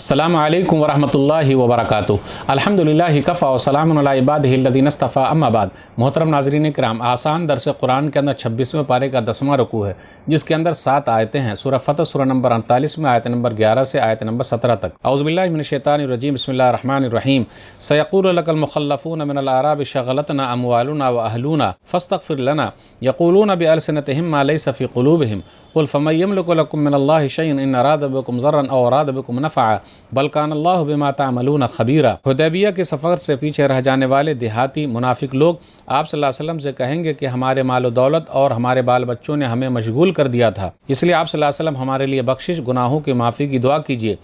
अस्सलामु अलैकुम वरहमतुल्लाहि वबरकातुहू। अल्हम्दुलिल्लाहि कफ़ा व सलामुन अला इबादिहि अल्लज़ीना इस्तफ़ा अम्मा बाद। मोहतरम नाज़रीन किराम, आसान दर्स कुरान के अंदर 26वें पारे का 10वां रुकू है, जिसके अंदर 7 आयतें हैं। सूरह फतह सूरह नंबर 48 में आयत नंबर 11 से आयत नंबर 17 तक। औज़ु बिल्लाहि मिनश शैतानिर रजीम, बिस्मिल्लाहिर रहमानिर रहीम। सयक़ूलु लकल मुख़ल्लफ़ून मिनल अराबि शग़लतना अमवालुना व अहलुना फ़स्तग़फ़िर लना यक़ूलून बिअल्सिनतिहिम मा लैसा फ़ी क़ुलूबिहिम क़ुल फ़मन यमलिकु लकुम मिनल्लाहि शयअन इन अरादा बिकुम ज़र्रन औ अरादा बिकुम नफ़अ बल कान अल्लाहु बिमा तअमलून ख़बीरा। हुदैबिया के सफ़र से पीछे रह जाने वाले देहाती मुनाफिक लोग आप सल्लल्लाहु अलैहि वसल्लम से कहेंगे कि हमारे माल व दौलत और हमारे बाल बच्चों ने हमें मशगूल कर दिया था, इसलिए आप सल्लल्लाहु अलैहि वसल्लम हमारे लिए बख्शिश, गुनाहों की माफ़ी की दुआ कीजिए।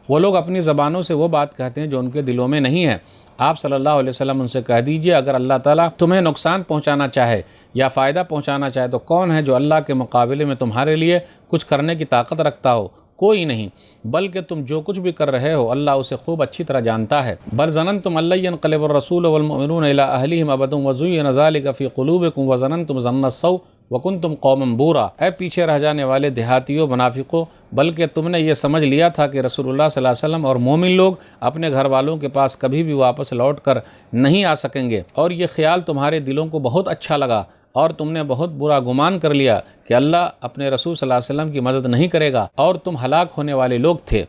वो लोग अपनी ज़बानों से वो बात कहते हैं जो उनके दिलों में नहीं है। आप सल्लल्लाहु अलैहि वसल्लम उनसे कह दीजिए, अगर अल्लाह ताला तुम्हें नुकसान पहुंचाना चाहे या फ़ायदा पहुंचाना चाहे तो कौन है जो अल्लाह के मुकाबले में तुम्हारे लिए कुछ करने की ताकत रखता हो? कोई नहीं, बल्कि तुम जो कुछ भी कर रहे हो अल्लाह उसे खूब अच्छी तरह जानता है। बल ज़ननतुम अल्लन यनक़लिबर रसूल वल मुमिनून इला अहलिहिम अबदन व ज़ुय्यिना ज़ालिका फ़ी क़ुलूबिकुम व ज़ननतुम ज़न्न सौ व कुंतुम कौमन बूरा। ऐ पीछे रह जाने वाले देहातियों, मुनाफिकों, बल्कि तुमने ये समझ लिया था कि रसूलुल्लाह सल्लल्लाहु अलैहि वसल्लम और मोमिन लोग अपने घर वालों के पास कभी भी वापस लौट कर नहीं आ सकेंगे, और ये ख्याल तुम्हारे दिलों को बहुत अच्छा लगा और तुमने बहुत बुरा गुमान कर लिया कि अल्लाह अपने रसूल सल्लल्लाहु अलैहि वसल्लम की मदद नहीं करेगा और तुम हलाक होने वाले लोग थे।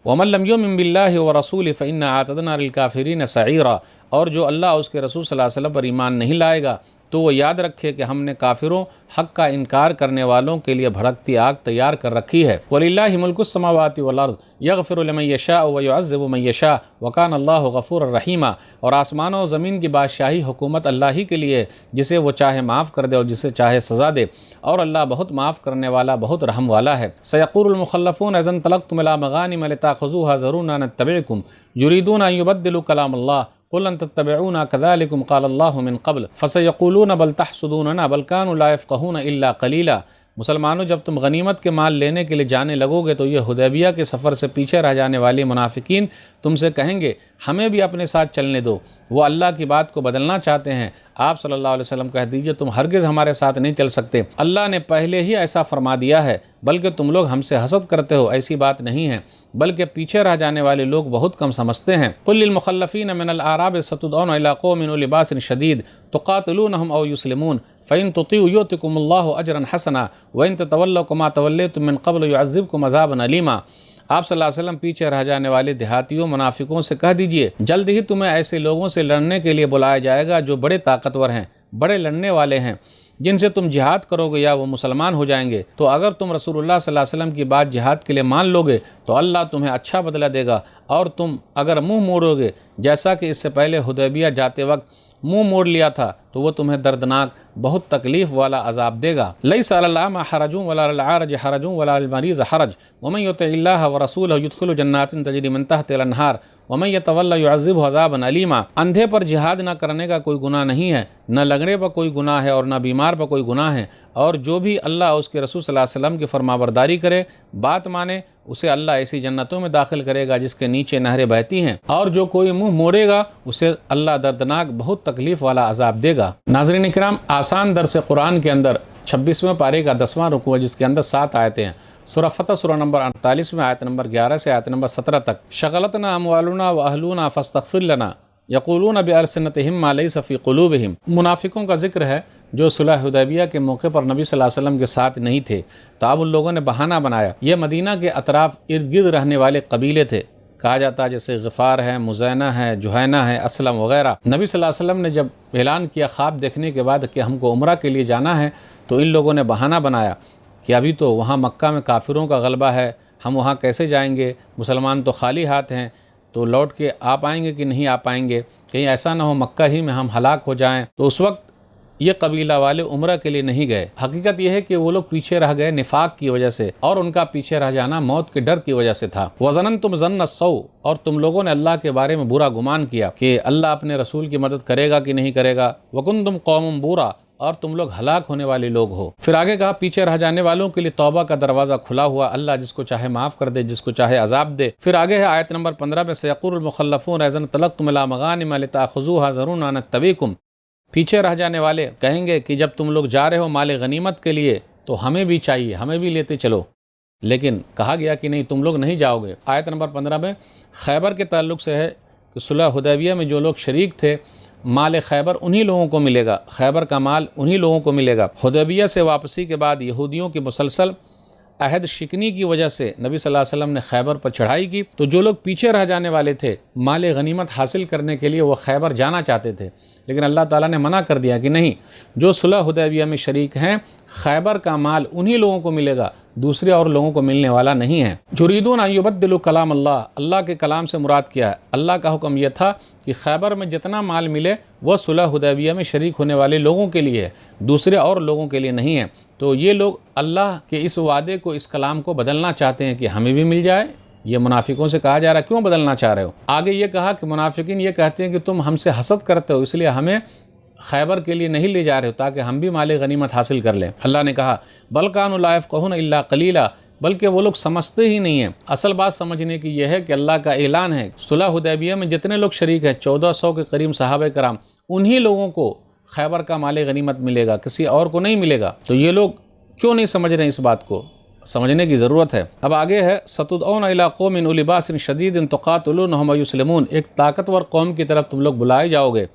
वमन लम युमिन बिल्लाहि व रसूलिहि फ़इन्ना अअतदना लिलकाफ़िरीन सईरा। और जो अल्लाह उसके रसूल सल्लल्लाहु अलैहि वसल्लम पर ईमान नहीं लाएगा तो वो याद रखे कि हमने काफिरों, हक़ का इनकार करने वालों के लिए भड़कती आग तैयार कर रखी है। वलिल्लाहि मुल्कुस समावाति वल अर्ज़ यग़फ़िरु लिमन यशाअ व युअज़्ज़िबु मन यशाअ व कान अल्लाहु गफ़ूरर रहीमा। और आसमानों और ज़मीन की बादशाही हुकूमत अल्लाह ही के लिए, जिसे वो चाहे माफ़ कर दे और जिसे चाहे सज़ा दे, और अल्लाह बहुत माफ़ करने वाला, बहुत रहम वाला है। सयक़ूलुल मुख़ल्लफ़ून इज़ा इंतलक़्तुम इला मग़ानिम लिताख़ुज़ूहा ज़रूना नत्तबिअकुम युरीदूना अन युबद्दिलू कलामल्लाह क़ुल लन तत्तबिऊना कज़ालिकुम क़ालल्लाहु मिन क़ब्ल फ़सयक़ूलून बल तहसुदूनना बल कानू ला यफ़क़हून इल्ला क़लीला। मुसलमानों, जब तुम गनीमत के माल लेने के लिए जाने लगोगे तो ये हुदैबिया के सफ़र से पीछे रह जाने वाले मुनाफिकीन तुमसे कहेंगे, हमें भी अपने साथ चलने दो। वो अल्लाह की बात को बदलना चाहते हैं। आप सल्लल्लाहु अलैहि वसल्लम कह दीजिए, तुम हरगिज़ हमारे साथ नहीं चल सकते, अल्लाह ने पहले ही ऐसा फरमा दिया है, बल्कि तुम लोग हमसे हसद करते हो, ऐसी बात नहीं है, बल्कि पीछे रह जाने वाले लोग बहुत कम समझते हैं। कुल लिल मुख़ल्लफ़ीन मिनल आराब सतुदऊन इला क़ौमिन उली बासिन शदीद तुक़ातिलूनहुम औ युस्लिमून फ़इन तुतीउ युतिकुमुल्लाहु अजरन हसना व इन ततवल्लौ कमा तवल्लैतुम मिन क़ब्ल युअज़्ज़िबकुम अज़ाबन अलीमा। आप सल्लल्लाहु अलैहि वसल्लम पीछे रह जाने वाले देहातियों, मुनाफिकों से कह दीजिए, जल्द ही तुम्हें ऐसे लोगों से लड़ने के लिए बुलाया जाएगा जो बड़े ताकतवर हैं, बड़े लड़ने वाले हैं, जिनसे तुम जिहाद करोगे या वो मुसलमान हो जाएंगे। तो अगर तुम रसूलुल्लाह सल्लल्लाहु अलैहि वसल्लम की बात जिहाद के लिए मान लोगे तो अल्लाह तुम्हें अच्छा बदला देगा, और तुम अगर मुँह मोड़ोगे, जैसा कि इससे पहले हुदैबिया जाते वक्त मुँह मोड़ लिया था, तो वो तुम्हें दर्दनाक, बहुत तकलीफ़ वाला अजाब देगा। लैसा अलल अमा हरजुन वला अलल अरज हरजुन वला अलल मरीज़ हरज वमन युतिइल्लाह व रसूलहु युदखिलहु जन्नातिन तजरी मिन तहतिहा अल-अनहार वमन यतवल्ला युअज़्ज़िबहु अज़ाबन अलीमा। अंधे पर जिहाद न करने का कोई गुनाह नहीं है, न लगने पर कोई गुनाह है और न बीमार पर कोई गुनाह है। और जो भी अल्लाह उसके रसूल सल्लल्लाहु अलैहि वसल्लम की फरमाबरदारी करे, बात माने, उसे अल्लाह ऐसी जन्नतों में दाखिल करेगा जिसके नीचे नहरें बहती हैं, और जो कोई मुँह मोड़ेगा उसे अल्लाह दर्दनाक, बहुत तकलीफ़ वाला अजाब देगा। नाज़रीन किराम, आसान दर्स कुरान के अंदर 26वें पारे का 10वां रुकू है, जिसके अंदर 7 आयतें हैं। सूरह फतह सूरह नंबर 48 में आयत नंबर 11 से आयत नंबर 17 तक। शग़लतना अमवालुना व अहलुना फ़स्तग़फ़िर लना यक़ूलून बिअल्सिनतिहिम मा लैसा फ़ी क़ुलूबिहिम। मुनाफिकों का जिक्र है जो सुलह हुदैबिया के मौके पर नबी सल्लल्लाहु अलैहि वसल्लम के साथ नहीं थे, तब उन लोगों ने बहाना बनाया। ये मदीना के अतराफ इर्द गिर्द रहने वाले कबीले थे, कहा जाता है जैसे ग़िफ़ार है, मुज़ैना है, जुहैना है, असलम वगैरह। नबी सल्लल्लाहु अलैहि वसल्लम ने जब ऐलान किया ख्वाब देखने के बाद कि हमको उम्रा के लिए जाना है, तो इन लोगों ने बहाना बनाया कि अभी तो वहाँ मक्का में काफिरों का गलबा है, हम वहाँ कैसे जाएंगे, मुसलमान तो खाली हाथ हैं, तो लौट के आ पाएंगे कि नहीं आ पाएंगे, कहीं ऐसा ना हो मक्का ही में हम हलाक हो जाएं। तो उस वक्त ये कबीला वाले उम्रा के लिए नहीं गए। हकीकत यह है कि वो लोग पीछे रह गए निफाक की वजह से, और उनका पीछे रह जाना मौत के डर की वजह से था। वज़ननतुम ज़न्न सौ, और तुम लोगों ने अल्लाह के बारे में बुरा गुमान किया कि अल्लाह अपने रसूल की मदद करेगा कि नहीं करेगा। वकुंतुम कौमुन बूरा, और तुम लोग हलाक होने वाले लोग हो। फिर आगे कहा, पीछे रह जाने वालों के लिए तौबा का दरवाज़ा खुला हुआ, अल्लाह जिसको चाहे माफ़ कर दे, जिसको चाहे अजाब दे। फिर आगे है आयत नंबर 15 में, सयक़ूलुल मुख़ल्लफ़ून इज़ा इंतलक़्तुम इला मग़ानिम लिताख़ुज़ूहा ज़रूना नत्तबिअकुम। पीछे रह जाने वाले कहेंगे कि जब तुम लोग जा रहे हो माल गनीमत के लिए तो हमें भी चाहिए, हमें भी लेते चलो। لیکن کہا گیا کہ نہیں تم لوگ نہیں جاؤ گے۔ آیت نمبر 15 میں خیبر کے تعلق سے ہے کہ صلح حدیبیہ میں جو لوگ شریک تھے مال خیبر انہی لوگوں کو ملے گا، خیبر کا مال انہی لوگوں کو ملے گا۔ حدیبیہ سے واپسی کے بعد یہودیوں کی مسلسل عہد شکنی کی وجہ سے نبی صلی اللہ علیہ وسلم نے خیبر پر چڑھائی کی، تو جو لوگ پیچھے رہ جانے والے تھے مال غنیمت حاصل کرنے کے لیے وہ خیبر جانا چاہتے تھے، لیکن اللہ تعالیٰ نے منع کر دیا کہ نہیں، جو صلح حدیبیہ میں شریک ہیں خیبر کا مال انہی لوگوں کو ملے گا، دوسرے اور لوگوں کو ملنے والا نہیں ہے۔ یریدون ان یبدلوا کلام اللہ، اللہ کے کلام سے مراد کیا ہے؟ اللہ کا حکم یہ تھا کہ خیبر میں جتنا مال ملے وہ صلح حدیبیہ میں شریک ہونے والے لوگوں کے لیے ہے، دوسرے اور لوگوں کے لیے نہیں ہے۔ تو یہ لوگ اللہ کے اس وعدے کو، اس کلام کو بدلنا چاہتے ہیں کہ ہمیں بھی مل جائے۔ یہ منافقوں سے کہا جا رہا ہے کیوں بدلنا چاہ رہے ہو؟ آگے یہ کہا کہ منافقین یہ کہتے ہیں کہ تم ہم سے حسد کرتے ہو، اس لیے ہمیں خیبر کے لیے نہیں لے جا رہے ہو تاکہ ہم بھی مال غنیمت حاصل کر لیں۔ اللہ نے کہا بل کانوا لا یفقہون الا قلیلا، بلکہ وہ لوگ سمجھتے ہی نہیں ہیں۔ اصل بات سمجھنے کی یہ ہے کہ اللہ کا اعلان ہے صلح حدیبیہ میں جتنے لوگ شریک ہیں 1400 کے قریب صحابہ کرام، انہی لوگوں کو خیبر کا مال غنیمت ملے گا، کسی اور کو نہیں ملے گا۔ تو یہ لوگ کیوں نہیں سمجھ رہے ہیں؟ اس بات کو سمجھنے کی ضرورت ہے۔ اب آگے ہے ستدعون الی قوم اولی باس شدید تقاتلونہم ویسلمون، ایک طاقتور قوم کی طرف تم لوگ بلائے جاؤ گے،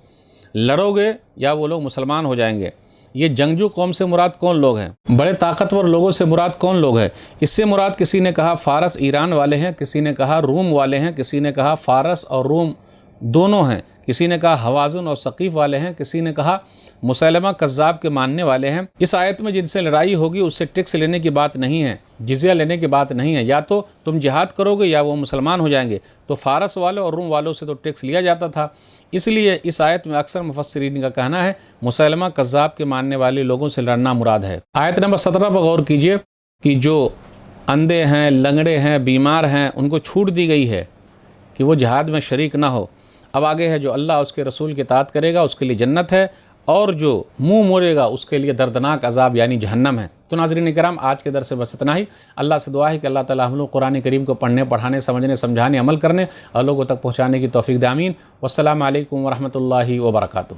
لڑو گے یا وہ لوگ مسلمان ہو جائیں گے۔ یہ جنگجو قوم سے مراد کون لوگ ہیں؟ بڑے طاقتور لوگوں سے مراد کون لوگ ہیں؟ اس سے مراد کسی نے کہا فارس ایران والے ہیں، کسی نے کہا روم والے ہیں، کسی نے کہا فارس اور روم دونوں ہیں، کسی نے کہا حوازن اور ثقیف والے ہیں، کسی نے کہا مسیلمہ کذاب کے ماننے والے ہیں۔ اس آیت میں جن سے لڑائی ہوگی اس سے ٹیکس لینے کی بات نہیں ہے، جزیہ لینے کی بات نہیں ہے، یا تو تم جہاد کرو گے یا وہ مسلمان ہو جائیں گے۔ تو فارس والوں اور روم والوں سے تو ٹیکس لیا جاتا تھا، اس لیے اس آیت میں اکثر مفسرین کا کہنا ہے مسیلمہ کذاب کے ماننے والے لوگوں سے لڑنا مراد ہے۔ آیت نمبر 17 پر غور کیجئے کہ جو اندھے ہیں، لنگڑے ہیں، بیمار ہیں، ان کو چھوٹ دی گئی ہے کہ وہ جہاد میں شریک نہ ہو۔ اب آگے ہے جو اللہ اس کے رسول کی اطاعت کرے گا اس کے لیے جنت ہے، اور جو منہ موڑے گا اس کے لیے دردناک عذاب یعنی جہنم ہے۔ تو ناظرین کرام آج کے درس سے بس اتنا ہی۔ اللہ سے دعا ہے کہ اللہ تعالی ہم لوگ قرآن کریم کو پڑھنے، پڑھانے، سمجھنے، سمجھانے، عمل کرنے اور لوگوں تک پہنچانے کی توفیق دے، آمین۔ والسلام علیکم ورحمۃ اللہ وبرکاتہ۔